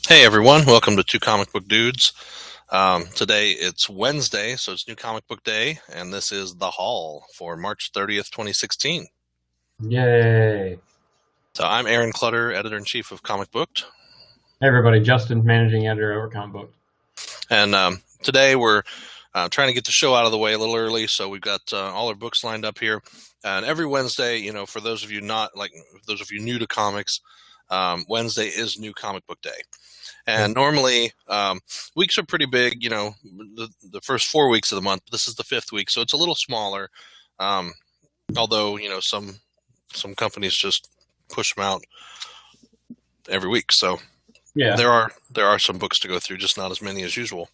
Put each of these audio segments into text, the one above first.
Hey everyone, welcome to Two Comic Book Dudes. Today it's Wednesday, so it's New Comic Book Day, and this is The Haul for March 30th, 2016. Yay. So I'm Aaron Clutter, Editor-in-Chief of Comic Booked, Hey everybody, Justin, managing editor over Comic Book. and today we're trying to get the show out of the way a little early, so we've got all our books lined up here. And every Wednesday, for those of you new to comics, Wednesday is New Comic Book Day. And normally, weeks are pretty big, the first 4 weeks of the month. This is the fifth week, so it's a little smaller. Although, some companies just push them out every week. So Yeah, there are some books to go through, just not as many as usual.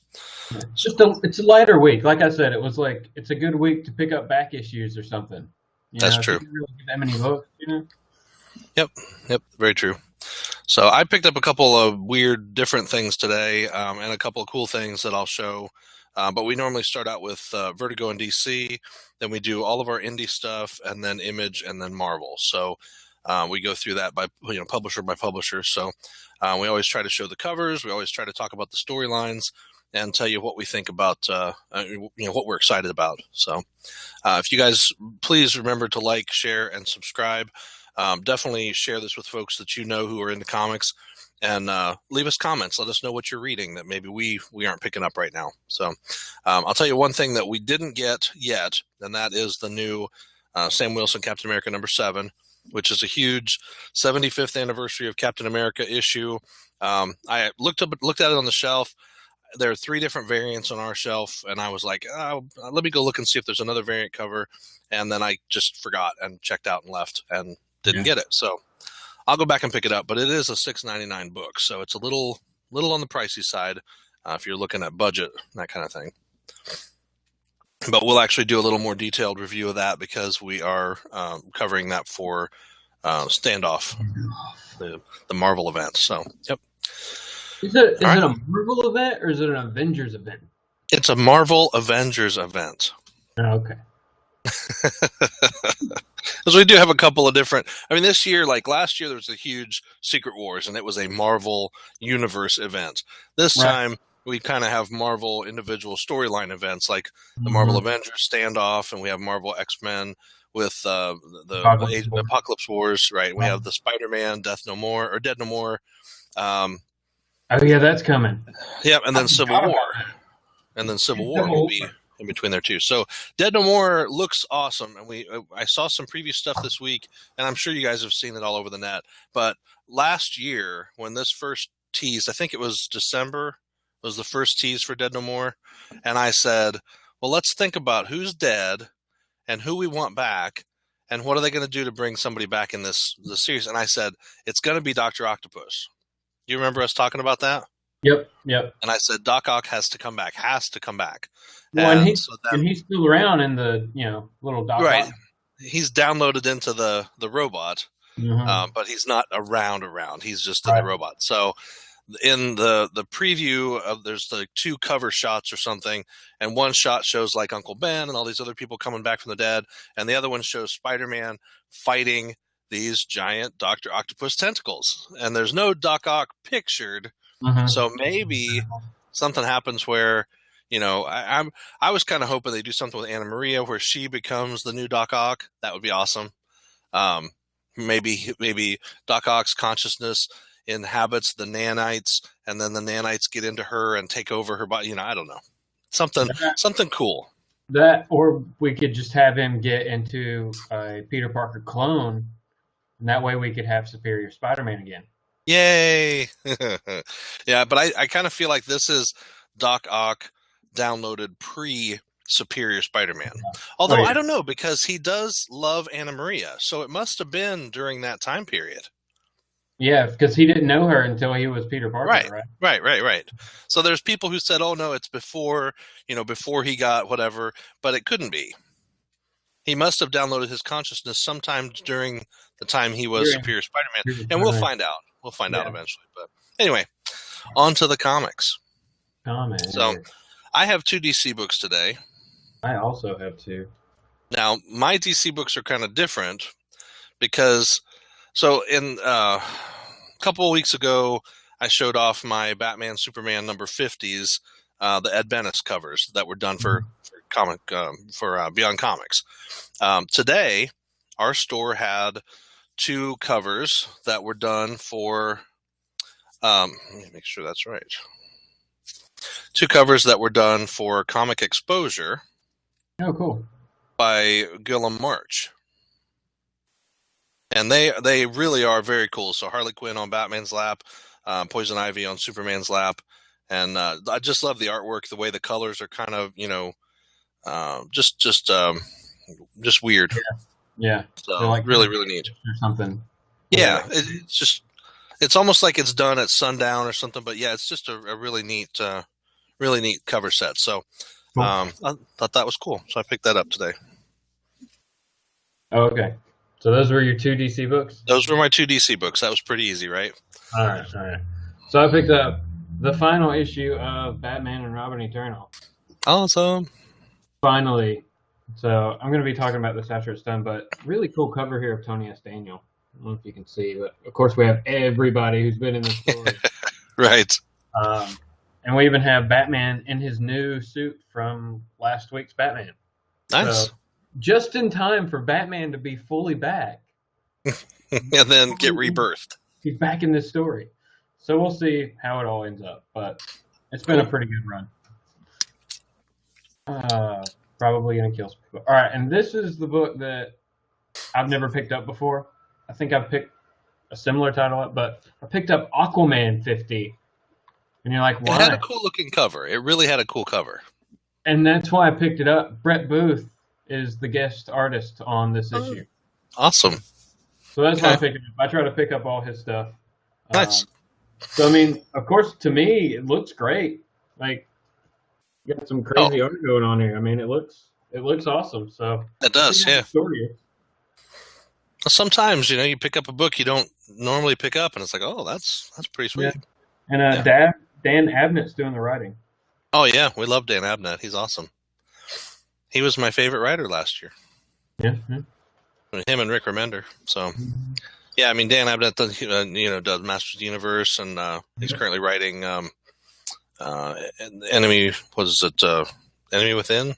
it's a lighter week. Like I said, it's a good week to pick up back issues or something. That's true. You didn't really get that many books, Yep, very true. So I picked up a couple of weird, different things today, and a couple of cool things that I'll show. But we normally start out with Vertigo and DC, then we do all of our indie stuff, and then Image, and then Marvel. So we go through that by publisher by publisher. So we always try to show the covers. We always try to talk about the storylines and tell you what we think about, what we're excited about. So if you guys please remember to like, share, and subscribe. Definitely share this with folks that you know who are into comics, and leave us comments. Let us know what you're reading that maybe we aren't picking up right now. So I'll tell you one thing that we didn't get yet, and that is the new Sam Wilson Captain America #7, which is a huge 75th anniversary of Captain America issue. I looked at it on the shelf. There are 3 different variants on our shelf, and I was like, let me go look and see if there's another variant cover. And then I just forgot and checked out and left and didn't get it. So I'll go back and pick it up, but it is a $6.99 book. So it's a little on the pricey side if you're looking at budget, that kind of thing. But we'll actually do a little more detailed review of that because we are covering that for Standoff, the Marvel event. So, yep. Is it a Marvel event or is it an Avengers event? It's a Marvel Avengers event. Oh, okay. Because we do have a couple of different. I mean, this year, like last year, there was a huge Secret Wars, and it was a Marvel Universe event. This time, we kind of have Marvel individual storyline events, like the Marvel Avengers Standoff, and we have Marvel X-Men with the Apocalypse Wars, right? We have the Spider-Man Dead No More. Oh yeah, that's coming. Yeah, and then Civil War. And then Civil War will be in between there too. So Dead No More looks awesome, and I saw some preview stuff this week, and I'm sure you guys have seen it all over the net. But last year, when this first teased, I think it was December, was the first tease for Dead No More, and I said, well, let's think about who's dead and who we want back, and what are they going to do to bring somebody back in this series? And I said, it's going to be Dr. Octopus. You remember us talking about that? Yep. And I said, Doc Ock has to come back. Well, and he's still around in the little Doc right. Ock. He's downloaded into the robot, but he's not around. He's just in the robot. So in the preview there's like 2 cover shots or something, and one shot shows like Uncle Ben and all these other people coming back from the dead, and the other one shows Spider-Man fighting these giant Dr. Octopus tentacles, and there's no Doc Ock pictured. So maybe something happens where, I was kind of hoping they do something with Anna Maria where she becomes the new Doc Ock. That would be awesome. Maybe Doc Ock's consciousness inhabits the nanites, and then the nanites get into her and take over her body. I don't know. Something cool. That, or we could just have him get into a Peter Parker clone, and that way we could have Superior Spider-Man again. Yay! Yeah, but I kind of feel like this is Doc Ock downloaded pre-Superior Spider-Man. Although I don't know, because he does love Anna Maria, so it must have been during that time period. Yeah, because he didn't know her until he was Peter Parker, right? So there's people who said, oh no, it's before he got whatever, but it couldn't be. He must have downloaded his consciousness sometime during the time he was Superior Spider-Man, and we'll find out. We'll find out eventually. But anyway, on to the comics. So I have 2 DC books today. I also have 2. Now, my DC books are kind of different because, in a couple of weeks ago, I showed off my Batman Superman number 50s, the Ed Benes covers that were done for Beyond Comics. Today, our store had 2 covers that were done for. Let me make sure that's right. 2 covers that were done for Comic Exposure. Oh, cool. By Guillem March. And they really are very cool. So Harley Quinn on Batman's lap, Poison Ivy on Superman's lap. And I just love the artwork, the way the colors are kind of, just weird. Yeah. So like really, really neat. Or something. Yeah. It's almost like it's done at sundown or something, but yeah, it's just a really neat cover set. So cool. I thought that was cool. So I picked that up today. Oh, okay. So those were your 2 DC books? Those were my 2 DC books. That was pretty easy, right? All right. So I picked up the final issue of Batman and Robin Eternal. Awesome. Finally. So I'm going to be talking about this after it's done, but really cool cover here of Tony S. Daniel. I don't know if you can see, but of course we have everybody who's been in the story. Right. And we even have Batman in his new suit from last week's Batman. Nice. So, just in time for Batman to be fully back. And then get rebirthed. He's back in this story. So we'll see how it all ends up. But it's been a pretty good run. Probably going to kill some people. All right, and this is the book that I've never picked up before. I think I've picked a similar title up, but I picked up Aquaman 50. And you're like, why? It had a cool looking cover. It really had a cool cover. And that's why I picked it up. Brett Booth is the guest artist on this issue. Awesome. So that's why I picked it up. I try to pick up all his stuff. Nice. So, I mean, of course, to me, it looks great. Like, you got some crazy art going on here. I mean, it looks awesome. So it does, yeah. Story. Sometimes, you pick up a book you don't normally pick up, and it's like, oh, that's pretty sweet. Yeah. And Dan Abnett's doing the writing. Oh, yeah. We love Dan Abnett. He's awesome. He was my favorite writer last year. Yeah. Him and Rick Remender. So, yeah, I mean, Dan Abnett does, does Masters of the Universe, and he's currently writing Enemy. Was it Enemy Within?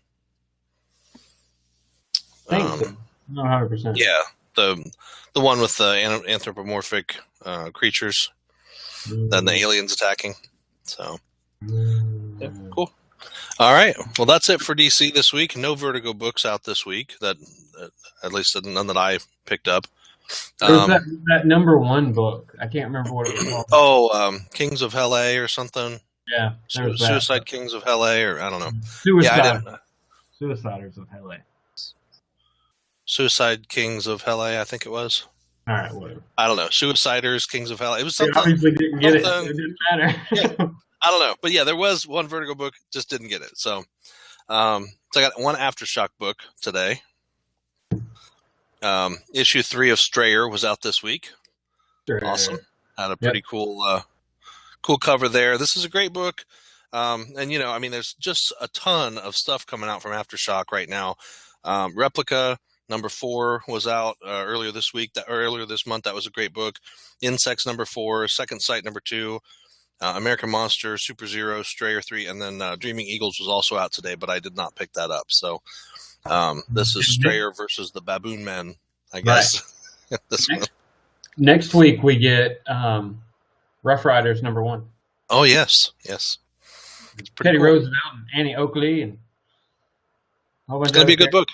I think not 100%. Yeah, the one with the anthropomorphic creatures, then the aliens attacking. So, yeah, cool. All right. Well, that's it for DC this week. No Vertigo books out this week. That at least none that I picked up. There's that number 1 book. I can't remember what it was called. Oh, Kings of Hell-A or something. Yeah. Suicide Kings of Hell-A, or I don't know. Suiciders of Hell-A. Suicide Kings of Hell-A, I think it was. All right, whatever. I don't know. Suiciders, Kings of Hell-A. It was something. Obviously didn't get it. It didn't matter. Yeah. I don't know. But yeah, there was one Vertigo book, just didn't get it. So I got one Aftershock book today. Issue 3 of Strayer was out this week. Sure. Awesome. Had a pretty cool cover there. This is a great book. And I mean, there's just a ton of stuff coming out from Aftershock right now. Replica number 4 was out earlier this month. That was a great book. Insects number 4, Second Sight number 2, American Monster, Super Zero, Strayer 3, and then Dreaming Eagles was also out today, but I did not pick that up. So this is Strayer versus the Baboon Men, I guess. Right. Next week we get Rough Riders number 1. Oh, yes. It's Teddy Roosevelt and Annie Oakley. And it's going to be a good book.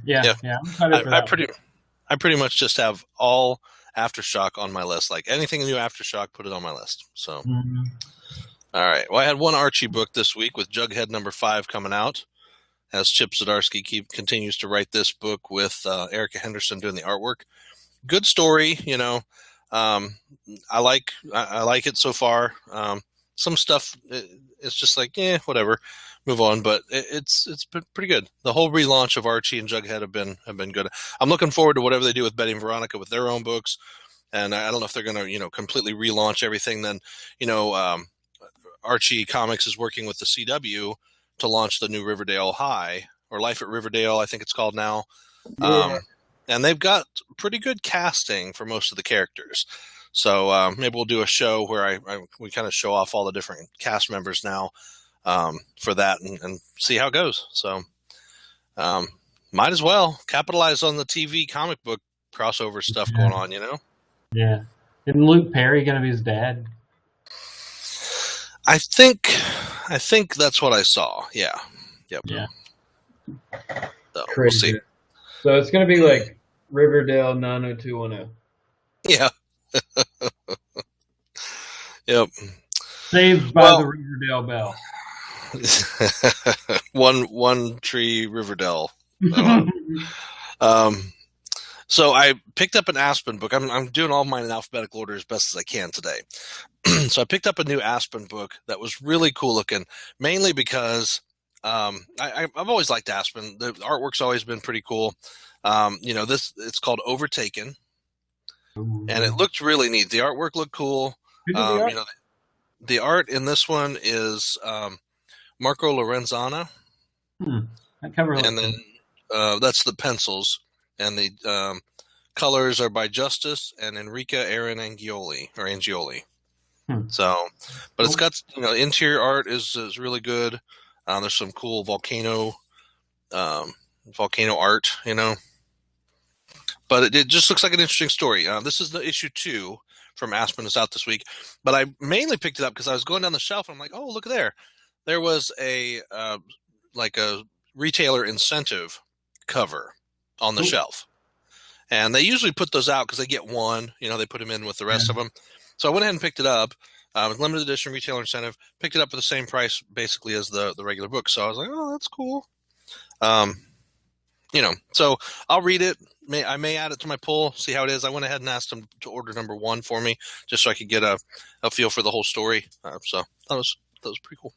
Yeah. I'm excited for that. I pretty much just have all Aftershock on my list. Like anything new Aftershock, put it on my list. So, All right. Well, I had one Archie book this week with Jughead number 5 coming out, as Chip Zdarsky continues to write this book with Erica Henderson doing the artwork. Good story, I like it so far. Some stuff it's just like, whatever, move on. But it's been pretty good. The whole relaunch of Archie and Jughead have been good. I'm looking forward to whatever they do with Betty and Veronica with their own books. And I don't know if they're going to completely relaunch everything. Then Archie Comics is working with the CW to launch the new Riverdale High, or Life at Riverdale, I think it's called now. And they've got pretty good casting for most of the characters. So maybe we'll do a show where we kind of show off all the different cast members now for that and see how it goes. So might as well capitalize on the TV comic book crossover stuff going on, Yeah. Isn't Luke Perry going to be his dad? I think that's what I saw. Yeah. Yep. Yeah. So we'll see. So it's going to be like Riverdale 90210. Yeah. Yep. Saved by the Riverdale Bell. one tree Riverdale. So I picked up an Aspen book. I'm doing all mine in alphabetical order as best as I can today. So I picked up a new Aspen book that was really cool looking, mainly because I've always liked Aspen. The artwork's always been pretty cool. It's called Overtaken, and it looked really neat. The artwork looked cool. The art in this one is Marco Lorenzana. That cover and then that's the pencils, and the colors are by Justice and Enrica Aaron Angioli. So, but it's got interior art is really good. There's some cool volcano art, but it just looks like an interesting story. This is the issue 2 from Aspen is out this week, but I mainly picked it up because I was going down the shelf and I'm like, oh, look there. There was a retailer incentive cover on the shelf, and they usually put those out because they get one, they put them in with the rest of them. So I went ahead and picked it up. Limited edition retailer incentive, picked it up for the same price basically as the regular book. So I was like, oh, that's cool. So I'll read it. I may add it to my pull, see how it is. I went ahead and asked them to order number 1 for me, just so I could get a feel for the whole story. So that was pretty cool.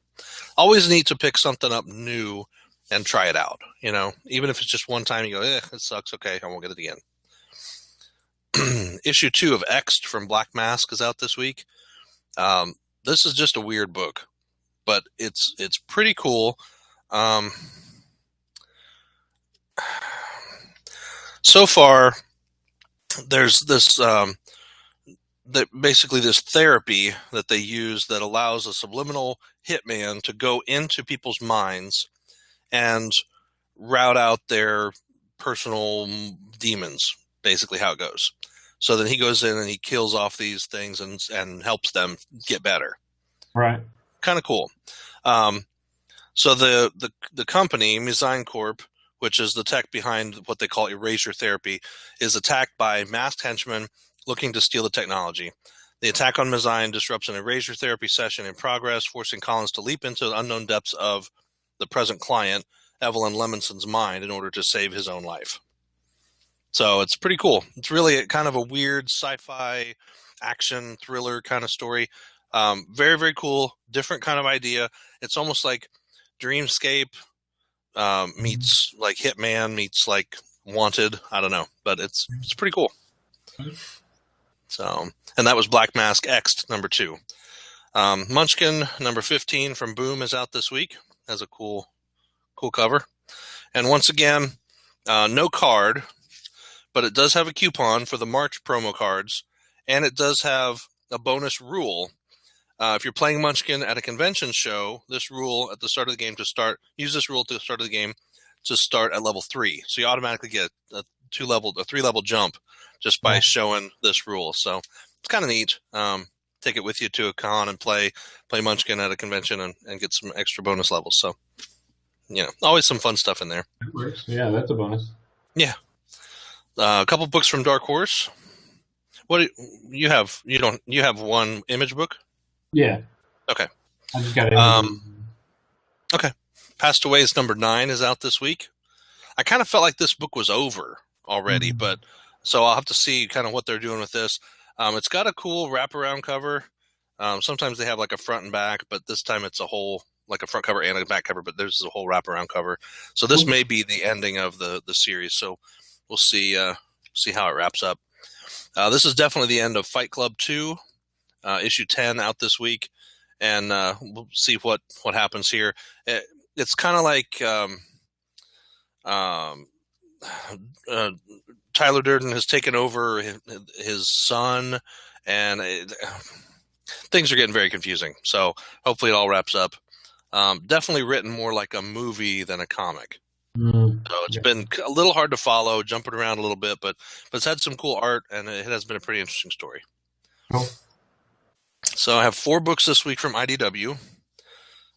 Always neat to pick something up new and try it out. Even if it's just one time, you go, it sucks. Okay, I won't get it again. Issue 2 of X'd from Black Mask is out this week. This is just a weird book, but it's pretty cool. So far, there's this basically this therapy that they use that allows a subliminal hitman to go into people's minds and route out their personal demons, basically how it goes. So then he goes in and he kills off these things and helps them get better. Right. Kind of cool. So the company, Mizine Corp, which is the tech behind what they call erasure therapy, is attacked by masked henchmen looking to steal the technology. The attack on Mizine disrupts an erasure therapy session in progress, forcing Collins to leap into the unknown depths of the present client, Evelyn Lemonson's mind, in order to save his own life. So it's pretty cool. It's really kind of a weird sci-fi action thriller kind of story. Very, very cool. Different kind of idea. It's almost like Dreamscape meets like Hitman meets like Wanted. I don't know, but it's pretty cool. So, and that was Black Mask X number 2. Munchkin number 15 from Boom is out this week. Has a cool cover. And once again, no card, but it does have a coupon for the March promo cards, and it does have a bonus rule. If you're playing Munchkin at a convention show, this rule at the start of the game use this rule at the start of the game to start at level 3. So you automatically get a 3-level jump just by showing this rule. So it's kind of neat. Take it with you to a con and play Munchkin at a convention and get some extra bonus levels. So, always some fun stuff in there. That works. Yeah, that's a bonus. Yeah. A couple books from Dark Horse. What do you have? You have one image book? Yeah. Okay. I just got it. Okay. Passed Away is number 9 is out this week. I kind of felt like this book was over already, but so I'll have to see kind of what they're doing with this. It's got a cool wraparound cover. Sometimes they have like a front and back, but this time it's a whole, like a front cover and a back cover, but there's a whole wraparound cover. So this may be the ending of the series. So we'll see how it wraps up. This is definitely the end of Fight Club 2, issue 10 out this week. And we'll see what happens here. It's kind of like Tyler Durden has taken over his son, and things are getting very confusing. So hopefully it all wraps up. Definitely written more like a movie than a comic. So it's been a little hard to follow, jumping around a little bit, but it's had some cool art, and it has been a pretty interesting story. Cool. So I have 4 books this week from IDW.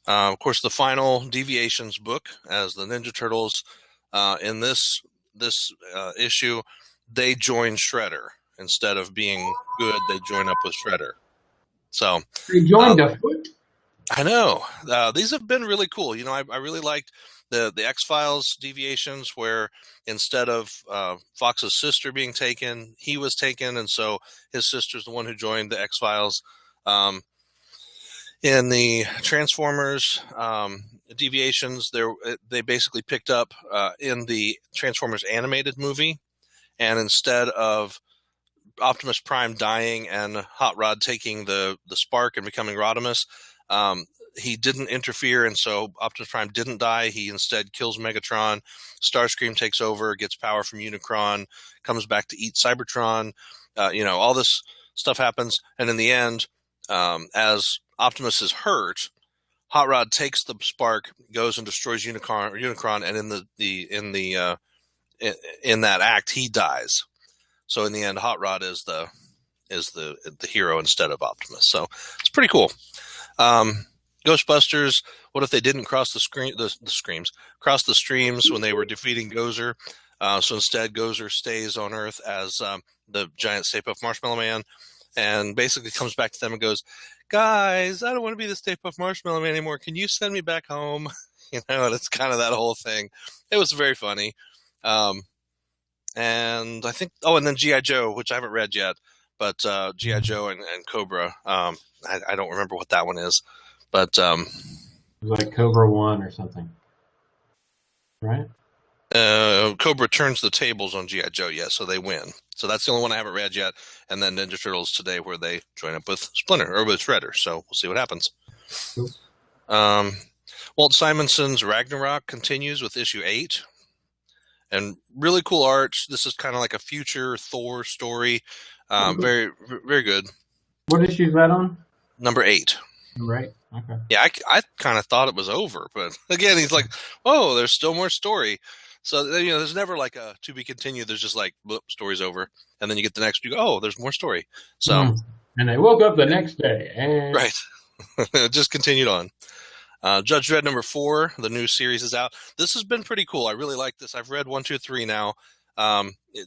Of course, the final Deviations book, as the Ninja Turtles in this issue, they join Shredder. Instead of being good, they join up with Shredder. So they joined a foot. I know. These have been really cool. You know, I really liked the X-Files Deviations, where instead of Fox's sister being taken, he was taken, and so his sister's the one who joined the X-Files. In the Transformers Deviations, they basically picked up in the Transformers animated movie, and instead of Optimus Prime dying and Hot Rod taking the spark and becoming Rodimus, he didn't interfere, and so Optimus Prime didn't die. He instead kills Megatron. Starscream takes over, gets power from Unicron, comes back to eat Cybertron. All this stuff happens, and in the end, as Optimus is hurt, Hot Rod takes the spark, goes and destroys Unicron, and in that act, he dies. So in the end, Hot Rod is the hero instead of Optimus. So it's pretty cool. Ghostbusters. What if they didn't cross cross the streams when they were defeating Gozer? So instead, Gozer stays on Earth as the giant Stay Puft Marshmallow Man, and basically comes back to them and goes, "Guys, I don't want to be the Stay Puft Marshmallow Man anymore. Can you send me back home?" And it's kind of that whole thing. It was very funny. And I think, and then G.I. Joe, which I haven't read yet, but G.I. Joe and Cobra. I don't remember what that one is, but it was like Cobra 1 or something, right? Cobra turns the tables on G.I. Joe, so they win. So that's the only one I haven't read yet. And then Ninja Turtles today, where they join up with Splinter or with Shredder. So we'll see what happens. Cool. Walt Simonson's Ragnarok continues with issue 8. And really cool art. This is kind of like a future Thor story. Very, very good. What issue is that on? Number 8. Right. Okay. Yeah, I kind of thought it was over, but again, he's like, "Oh, there's still more story." So there's never like a to be continued. There's just like, "Whoop, story's over," and then you get the next. You go, "Oh, there's more story." So, and they woke up the next day, and right, it just continued on. Judge Dredd number 4, the new series is out. This has been pretty cool. I really like this. I've read 1, 2, 3 now.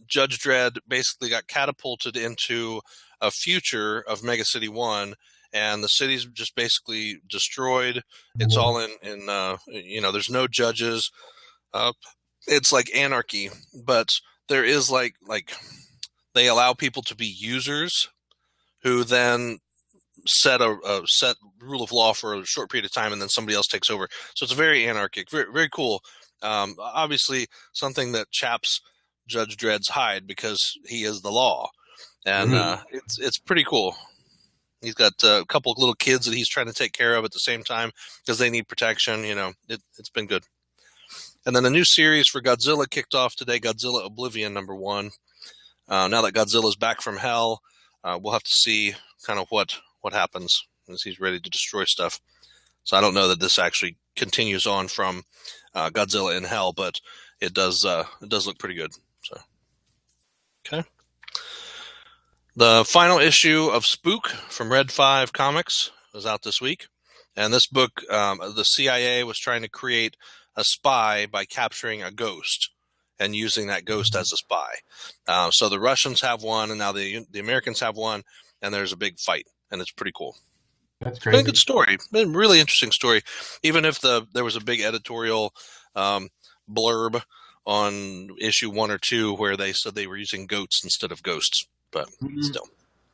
Judge Dredd basically got catapulted into a future of Mega City 1, and the city's just basically destroyed. It's all in there's no judges. It's like anarchy, but there is like they allow people to be users who then set a set rule of law for a short period of time, and then somebody else takes over. So it's very anarchic, very, very cool. Obviously something that chaps Judge Dredd's hide because he is the law, and it's pretty cool. He's got a couple little kids that he's trying to take care of at the same time because they need protection. It's been good. And then a new series for Godzilla kicked off today, Godzilla Oblivion number 1. Now that Godzilla's back from hell, we'll have to see kind of what happens as he's ready to destroy stuff. So I don't know that this actually continues on from Godzilla in hell, but it does look pretty good. So, okay. The final issue of Spook from Red 5 Comics was out this week. And this book, the CIA was trying to create a spy by capturing a ghost and using that ghost as a spy. So the Russians have one, and now the Americans have one, and there's a big fight, and it's pretty cool. That's crazy. Been a good story. Been a really interesting story. Even if there was a big editorial blurb on issue 1 or 2 where they said they were using goats instead of ghosts. But still,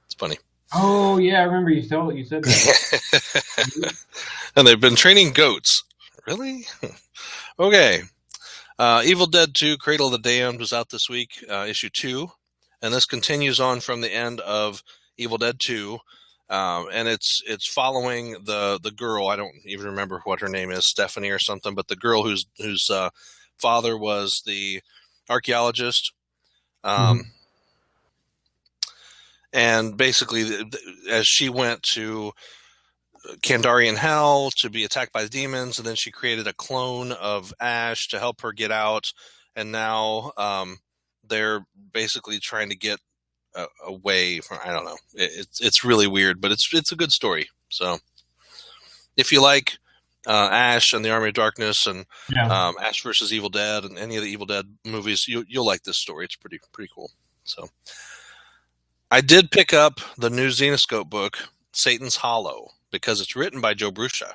it's funny. Oh, yeah, I remember you said that. And they've been training goats. Really? Okay. Evil Dead 2, Cradle of the Damned was out this week, issue 2. And this continues on from the end of Evil Dead 2. And it's following the girl. I don't even remember what her name is, Stephanie or something, but the girl whose father was the archaeologist. And basically, as she went to Kandarian Hell to be attacked by demons, and then she created a clone of Ash to help her get out. And now they're basically trying to get away from. I don't know. It's really weird, but it's a good story. So if you like Ash and the Army of Darkness and Ash versus Evil Dead and any of the Evil Dead movies, you'll like this story. It's pretty cool. So I did pick up the new Zenescope book, Satan's Hollow, because it's written by Joe Bruscia.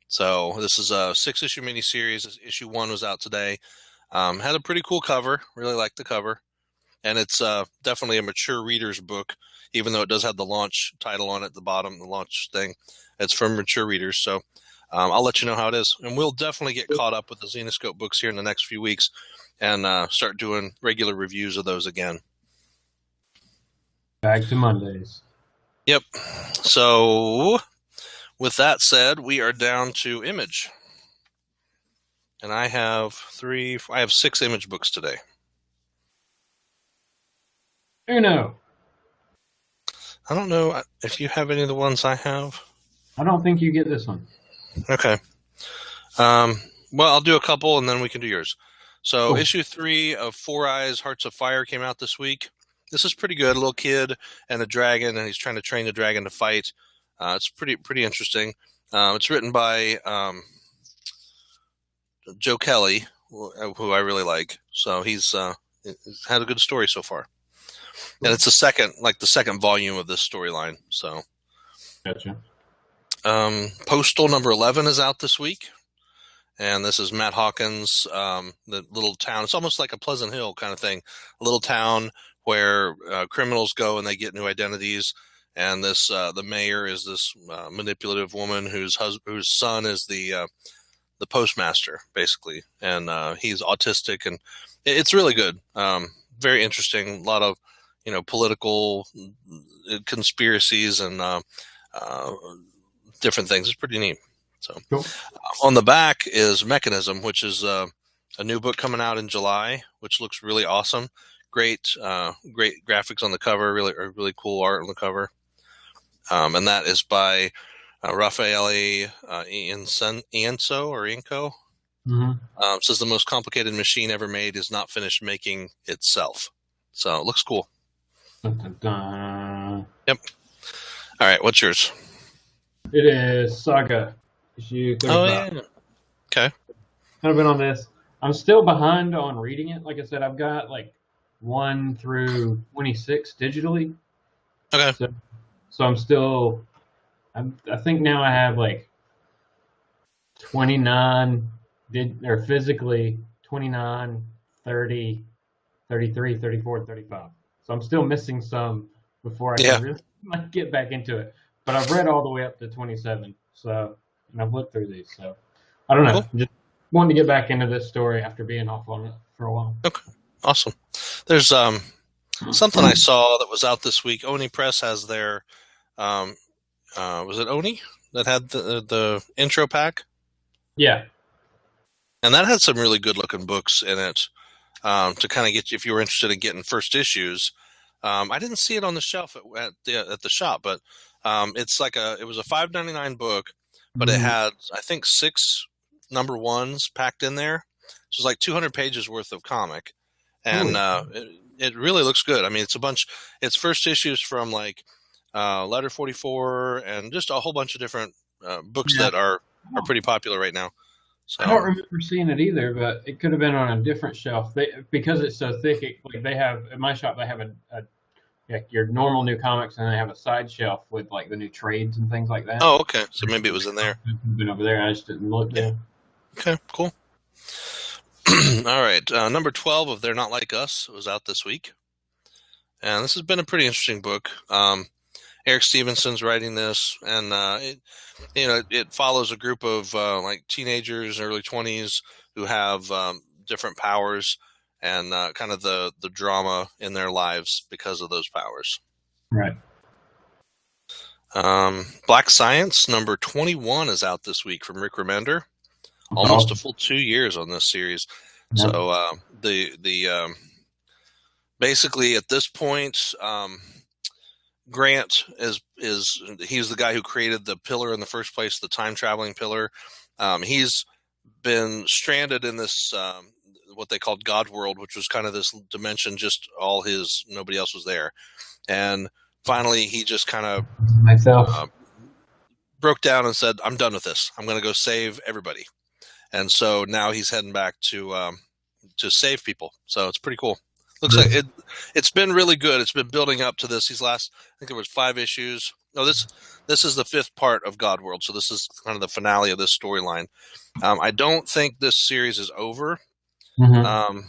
So this is a 6-issue miniseries. Issue 1 was out today. Had a pretty cool cover. Really liked the cover. And it's definitely a mature reader's book, even though it does have the launch title on it at the bottom, the launch thing. It's for mature readers. So I'll let you know how it is. And we'll definitely get caught up with the Zenescope books here in the next few weeks and start doing regular reviews of those again. Back to Mondays. Yep. So with that said, we are down to Image. And I have 6 Image books today. Uno. I don't know if you have any of the ones I have. I don't think you get this one. Okay. Well, I'll do a couple and then we can do yours. So cool. Issue 3 of Four Eyes, Hearts of Fire came out this week. This is pretty good. A little kid and a dragon, and he's trying to train the dragon to fight. It's pretty interesting. It's written by Joe Kelly, who I really like. So he's had a good story so far. And it's the second volume of this storyline. So, gotcha. Postal number 11 is out this week, and this is Matt Hawkins. The little town. It's almost like a Pleasant Hill kind of thing. A little town where criminals go and they get new identities. And this the mayor is this manipulative woman whose son is the postmaster, basically, and he's autistic, and it's really good. Very interesting. A lot of political conspiracies and different things. It's pretty neat. So cool. On the back is Mechanism, which is a new book coming out in July, which looks really awesome. Great graphics on the cover. Really cool art on the cover. And that is by Raffaele Ienco. Mm-hmm. Says the most complicated machine ever made is not finished making itself. So it looks cool. Dun, dun, dun. Yep. All right, what's yours? It is Saga, issue 35. Oh, yeah. Okay. I've been on this. I'm still behind on reading it. Like I said, I've got like 1 through 26 digitally. Okay. So I'm still, I think now I have like 29, or physically 29, 30, 33, 34, 35. So I'm still missing some before I can really get back into it. But I've read all the way up to 27. So, and I've looked through these. So I don't know. Cool. Just wanted to get back into this story after being off on it for a while. Okay. Awesome. There's something I saw that was out this week. Oni Press has their, was it Oni that had the intro pack? Yeah. And that had some really good looking books in it to kind of get you, if you were interested in getting first issues. I didn't see it on the shelf at the shop, but it's like it was a $5.99 book, but it had, I think, 6 number 1s packed in there. So it's like 200 pages worth of comic. And it really looks good. I mean, it's first issues from like Letter 44 and just a whole bunch of different books that are pretty popular right now. So, I don't remember seeing it either, but it could have been on a different shelf. Because it's so thick, they have, at my shop, they have your normal new comics, and they have a side shelf with like the new trades and things like that. Oh, okay. So maybe it was in there. It's been over there. I just didn't look there. Okay, cool. All right. Number 12 of They're Not Like Us was out this week. And this has been a pretty interesting book. Eric Stevenson's writing this, and it follows a group of like teenagers, early 20s, who have different powers and kind of the drama in their lives because of those powers. Right. Black Science number 21 is out this week from Rick Remender. Almost a full 2 years on this series. Yeah. So the basically at this point, Grant is he's the guy who created the pillar in the first place, the time traveling pillar. He's been stranded in this what they called God World, which was kind of this dimension, just all his, nobody else was there. And finally, he just kind of broke down and said, "I'm done with this. I'm going to go save everybody." And so now he's heading back to save people. So it's pretty cool. Looks like it's been really good. It's been building up to this. These last, I think there was 5 issues. No, this is the 5th part of God World. So this is kind of the finale of this storyline. I don't think this series is over. Mm-hmm.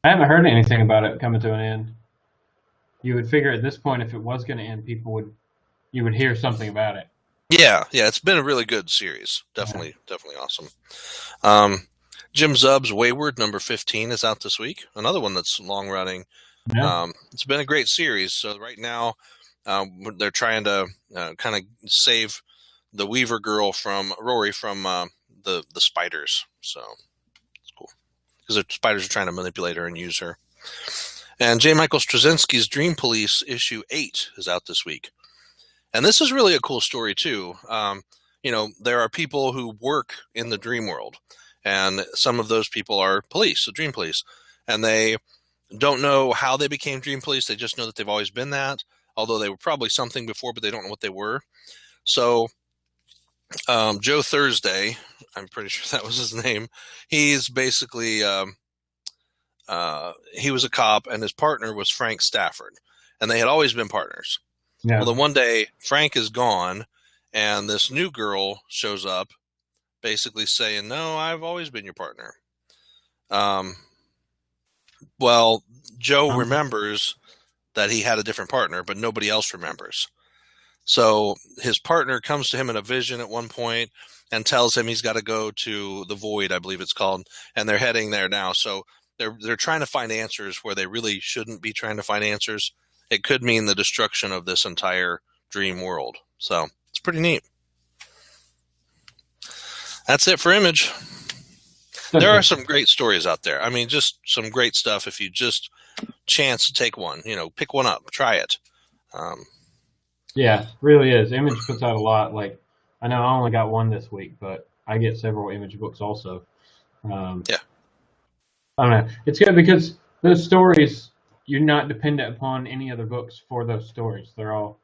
I haven't heard anything about it coming to an end. You would figure at this point, if it was going to end, you would hear something about it. Yeah, it's been a really good series. Definitely awesome. Jim Zub's Wayward number 15 is out this week. Another one that's long running. Yeah. It's been a great series. So right now, they're trying to kind of save the Weaver girl from Rory from the spiders. So it's cool because the spiders are trying to manipulate her and use her. And J. Michael Straczynski's Dream Police issue 8 is out this week. And this is really a cool story too. There are people who work in the dream world, and some of those people are police, the Dream Police, and they don't know how they became Dream Police. They just know that they've always been that, although they were probably something before, but they don't know what they were. So Joe Thursday, I'm pretty sure that was his name. He's basically he was a cop, and his partner was Frank Stafford, and they had always been partners. Yeah. Well, then one day Frank is gone, and this new girl shows up, basically saying, "No, I've always been your partner." Well, Joe remembers that he had a different partner, but nobody else remembers. So his partner comes to him in a vision at one point and tells him he's got to go to the Void, I believe it's called, and they're heading there now. So they're trying to find answers where they really shouldn't be trying to find answers. It could mean the destruction of this entire dream world. So it's pretty neat. That's it for Image. There are some great stories out there. I mean, just some great stuff if you just chance to take one. Pick one up. Try it. Yeah, really is. Image puts out a lot. Like, I know I only got one this week, but I get several Image books also. Yeah. I don't know. It's good because those stories, you're not dependent upon any other books for those stories. They're all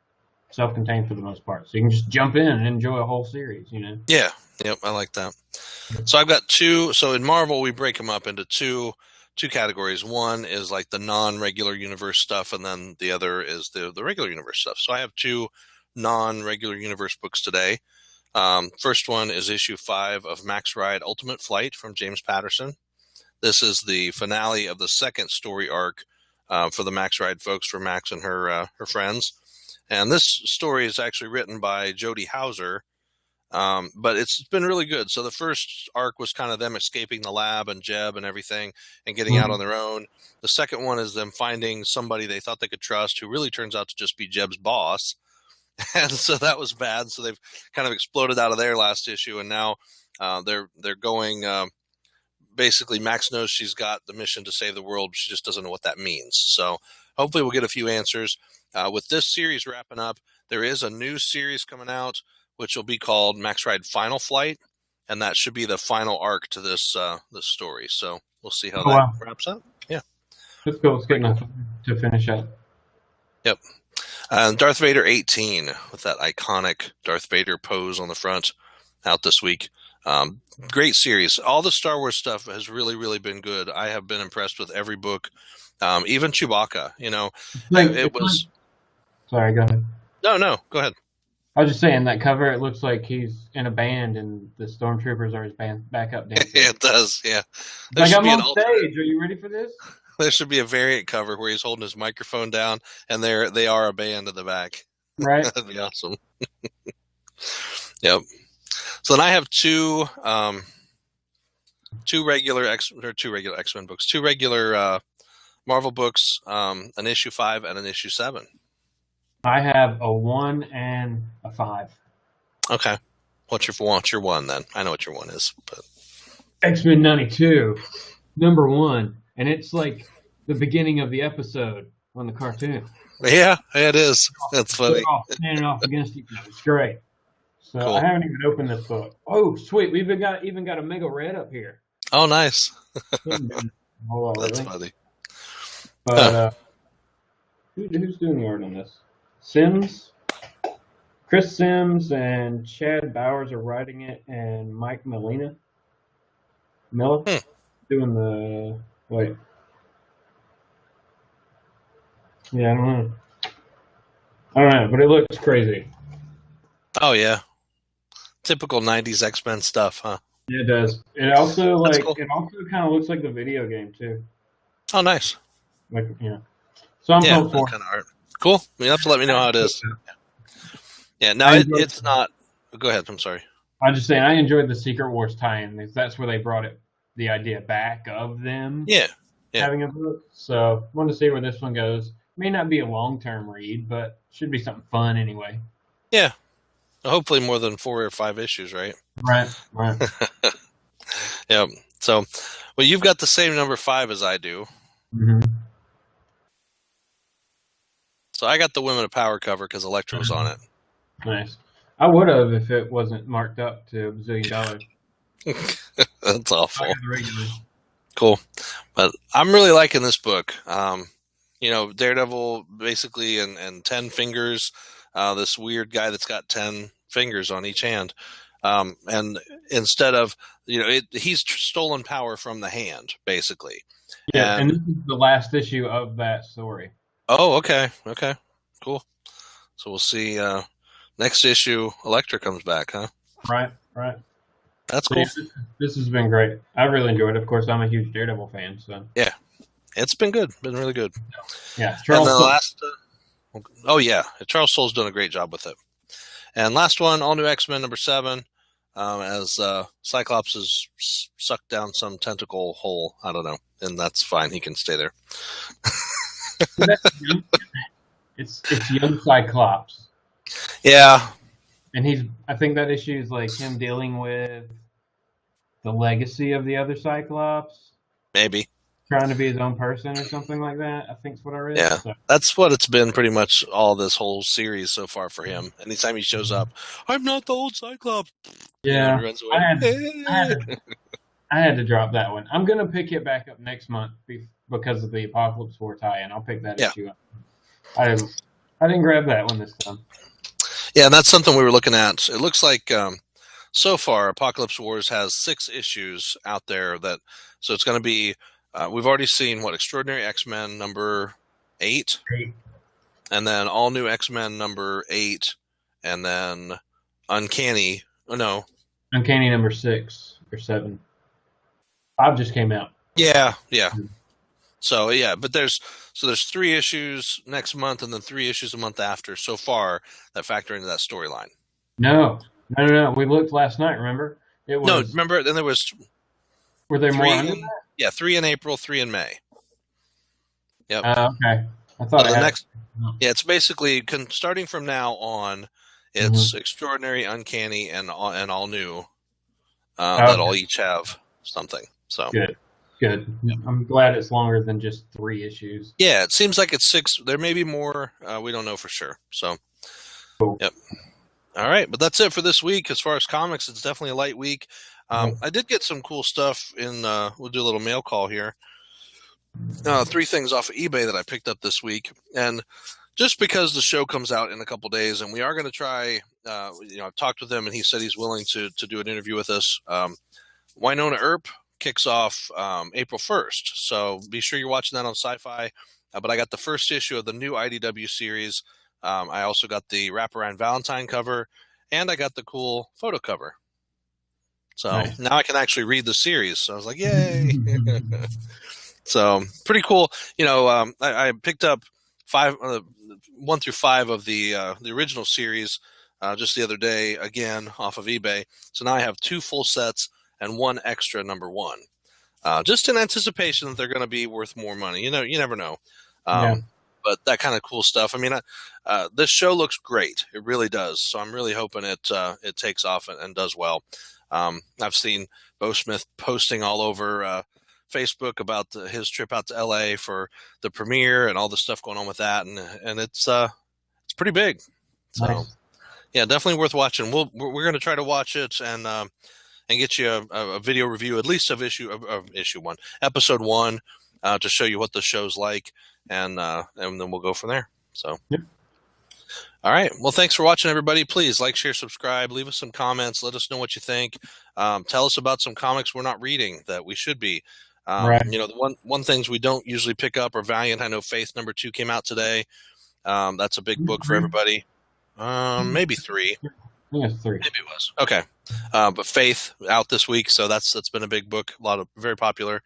self-contained for the most part. So you can just jump in and enjoy a whole series, Yeah. Yep, I like that. So I've got 2. So in Marvel, we break them up into two categories. One is like the non-regular universe stuff, and then the other is the regular universe stuff. So I have 2 non-regular universe books today. First one is issue 5 of Max Ride Ultimate Flight from James Patterson. This is the finale of the second story arc for the Max Ride folks, for Max and her friends. And this story is actually written by Jody Hauser, but it's been really good. So the first arc was kind of them escaping the lab and Jeb and everything and getting out on their own. The second one is them finding somebody they thought they could trust who really turns out to just be Jeb's boss. And so that was bad. So they've kind of exploded out of their last issue, and now they're going basically Max knows she's got the mission to save the world. She just doesn't know what that means. So hopefully we'll get a few answers. With this series wrapping up, there is a new series coming out, which will be called Max Ride Final Flight, and that should be the final arc to this story. So we'll see how that wraps up. Yeah. That's cool. It's good enough to finish up. Yep. Darth Vader 18 with that iconic Darth Vader pose on the front, out this week. Great series. All the Star Wars stuff has really, really been good. I have been impressed with every book. Even Chewbacca, it was. Sorry, go ahead. No, go ahead. I was just saying that cover, it looks like he's in a band and the stormtroopers are his backup dancers. Yeah, it does, yeah. Like, I'm on stage. Are you ready for this? There should be a variant cover where he's holding his microphone down and they are a band in the back. Right. That'd be awesome. Yep. So then I have two regular X-Men books, 2 regular Marvel books, an issue 5 and an issue 7. I have a 1 and a 5. Okay. What's your 1 then? I know what your 1 is, but X-Men 92, number 1, and it's like the beginning of the episode on the cartoon. Yeah, it is. That's funny. Standing off against each other. It's great. So Cool. I haven't even opened this book. Oh, sweet! We've even got a Mega Red up here. Oh, nice. Hold on, That's really? funny. But who's doing the art on this? Sims, Chris Sims, and Chad Bowers are writing it, and Mike Miller doing the wait. Yeah, I don't know, but it looks crazy. Oh yeah, typical '90s X-Men stuff, huh? Yeah, it does. It also Cool. it also kind of looks like the video game too. Oh, nice. Like So I'm pumped for kind of art. Cool. You have to let me know how it is. Yeah. No, it's not. Go ahead. I'm sorry. I'm just saying I enjoyed the Secret Wars tie-in. That's where they brought the idea back of them. Yeah. Having a book. So wanted to see where this one goes. May not be a long-term read, but should be something fun anyway. Yeah. Hopefully more than 4 or 5 issues, right? Right. Yeah. So, well, you've got the same number 5 as I do. Mm-hmm. So I got the Women of Power cover because Elektra was on it. Nice. I would have if it wasn't marked up to $1 zillion. That's awful. Cool. But I'm really liking this book. Daredevil basically and 10 fingers, this weird guy that's got 10 fingers on each hand. And instead of, he's stolen power from the hand, basically. Yeah, and this is the last issue of that story. Oh, okay. Okay. Cool. So we'll see. Next issue, Elektra comes back, huh? Right. That's cool. This has been great. I really enjoyed it. Of course, I'm a huge Daredevil fan, so. Yeah. It's been good. Been really good. Yeah. Charles Soule's done a great job with it. And last one, all new X-Men number 7, as Cyclops is sucked down some tentacle hole. I don't know. And that's fine. He can stay there. It's young Cyclops. Yeah. And I think that issue is like him dealing with the legacy of the other Cyclops. Maybe. Trying to be his own person or something like that, I think is what I read. Yeah. So. That's what it's been pretty much all this whole series so far for him. Anytime he shows up, I'm not the old Cyclops. Yeah. I had to drop that one. I'm going to pick it back up next month because of the Apocalypse War tie-in. I'll pick that issue up. I didn't grab that one this time. Yeah, and that's something we were looking at. It looks like so far Apocalypse Wars has 6 issues out there so it's going to be we've already seen Extraordinary X-Men number 8, and then All New X-Men number 8, and then Uncanny number 6 or 7. 5 just came out. Yeah. So but there's 3 issues next month, and then 3 issues a month after so far that factor into that storyline. No. We looked last night. Remember? Remember? Then there was. Were there more under that? Yeah, 3 in April, 3 in May. Yep. Okay. I thought it's basically starting from now on. It's Extraordinary, Uncanny, and all new. That all each have something. So good. I'm glad it's longer than just 3 issues. Yeah, it seems like it's 6. There may be more. We don't know for sure. So. Cool. Yep. All right, but that's it for this week. As far as comics, it's definitely a light week. I did get some cool stuff in. We'll do a little mail call here. 3 things off of eBay that I picked up this week, and just because the show comes out in a couple days, and we are going to try. I've talked with him, and he said he's willing to do an interview with us. Wynonna Earp kicks off April 1st, so be sure you're watching that on Sci-Fi. But I got the first issue of the new IDW series. I also got the Wraparound Valentine cover, and I got the cool photo cover. So nice. Now I can actually read the series. So I was like, yay. So pretty cool. I picked up 1 through 5 of the original series just the other day, again, off of eBay. So now I have 2 full sets and 1 extra number 1. Just in anticipation that they're going to be worth more money. You never know. But that kind of cool stuff. I mean, this show looks great. It really does. So I'm really hoping it takes off and does well. I've seen Bo Smith posting all over Facebook about his trip out to LA for the premiere and all the stuff going on with that, and it's pretty big. So Nice. yeah, definitely worth watching. We're going to try to watch it and get you a video review, at least of episode 1, to show you what the show's like, and then we'll go from there. So. Yep. All right. Well, thanks for watching, everybody. Please like, share, subscribe, leave us some comments. Let us know what you think. Tell us about some comics we're not reading that we should be. Right. The one things we don't usually pick up are Valiant. I know Faith #2 came out today. That's a big book for everybody. Maybe 3. I think it's 3. Maybe it was. Okay. But Faith out this week, so that's been a big book. Very popular.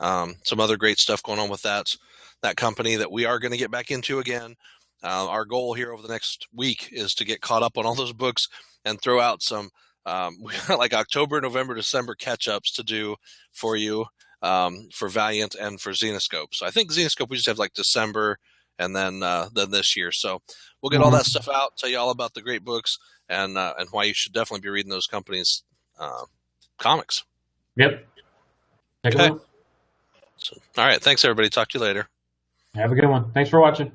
Some other great stuff going on with that company that we are going to get back into again. Our goal here over the next week is to get caught up on all those books and throw out some we got like October, November, December catch-ups to do for you for Valiant and for Xenoscope. So I think Xenoscope we just have like December and then this year. So we'll get all that stuff out, tell you all about the great books and why you should definitely be reading those companies' comics. Yep. Take a look. So, all right. Thanks, everybody. Talk to you later. Have a good one. Thanks for watching.